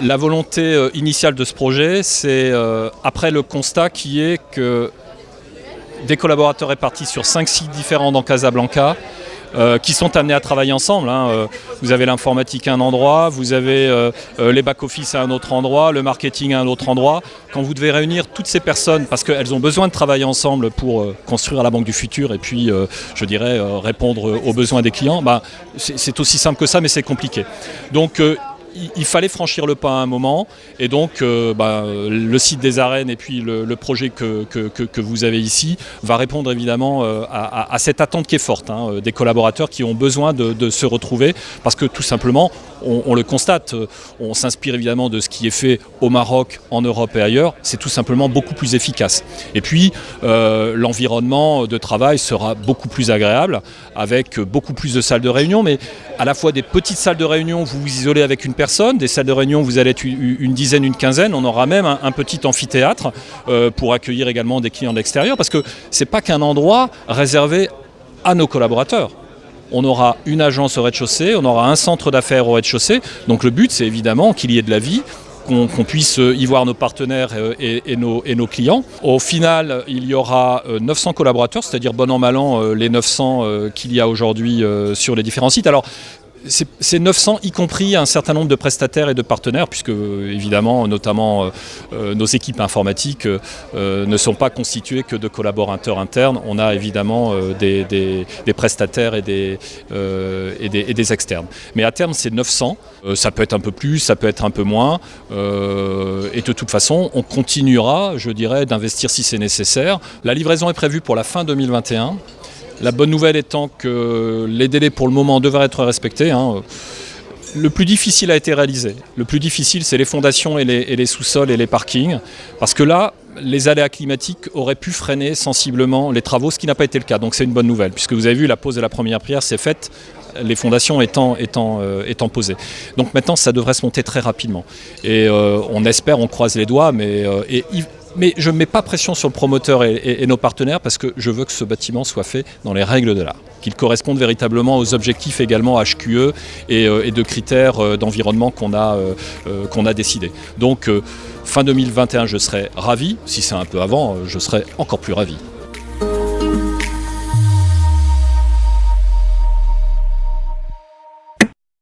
La volonté initiale de ce projet, c'est après le constat qui est que des collaborateurs répartis sur 5 sites différents dans Casablanca, qui sont amenés à travailler ensemble. Vous avez l'informatique à un endroit, vous avez les back-office à un autre endroit, le marketing à un autre endroit. Quand vous devez réunir toutes ces personnes, parce qu'elles ont besoin de travailler ensemble pour construire la banque du futur et puis, je dirais, répondre aux besoins des clients, c'est aussi simple que ça, mais c'est compliqué. Donc, il fallait franchir le pas à un moment, et donc le site des arènes et puis le projet que vous avez ici va répondre évidemment à cette attente qui est forte, des collaborateurs qui ont besoin de se retrouver, parce que tout simplement on le constate, on s'inspire évidemment de ce qui est fait au Maroc, en Europe et ailleurs, c'est tout simplement beaucoup plus efficace. Et puis l'environnement de travail sera beaucoup plus agréable, avec beaucoup plus de salles de réunion, mais à la fois des petites salles de réunion où vous vous isolez avec une personne, des salles de réunion où vous allez être une dizaine, une quinzaine. On aura même un petit amphithéâtre pour accueillir également des clients de l'extérieur, parce que c'est pas qu'un endroit réservé à nos collaborateurs. On aura une agence au rez-de-chaussée, on aura un centre d'affaires au rez-de-chaussée. Donc le but, c'est évidemment qu'il y ait de la vie, qu'on puisse y voir nos partenaires et nos clients. Au final, il y aura 900 collaborateurs, c'est-à-dire bon an, mal an, les 900 qu'il y a aujourd'hui sur les différents sites. Alors, c'est 900, y compris un certain nombre de prestataires et de partenaires, puisque évidemment, notamment nos équipes informatiques ne sont pas constituées que de collaborateurs internes. On a évidemment des prestataires et des externes. Mais à terme, c'est 900. Ça peut être un peu plus, ça peut être un peu moins. Et de toute façon, on continuera, je dirais, d'investir si c'est nécessaire. La livraison est prévue pour la fin 2021. La bonne nouvelle étant que les délais pour le moment devraient être respectés. Le plus difficile a été réalisé. Le plus difficile, c'est les fondations et les sous-sols et les parkings. Parce que là, les aléas climatiques auraient pu freiner sensiblement les travaux, ce qui n'a pas été le cas. Donc c'est une bonne nouvelle, puisque vous avez vu, la pose de la première pierre s'est faite, les fondations étant posées. Donc maintenant, ça devrait se monter très rapidement. Et on espère, on croise les doigts, mais je ne mets pas pression sur le promoteur et nos partenaires, parce que je veux que ce bâtiment soit fait dans les règles de l'art, qu'il corresponde véritablement aux objectifs également HQE et de critères d'environnement qu'on a décidés. Donc fin 2021, je serai ravi. Si c'est un peu avant, je serai encore plus ravi.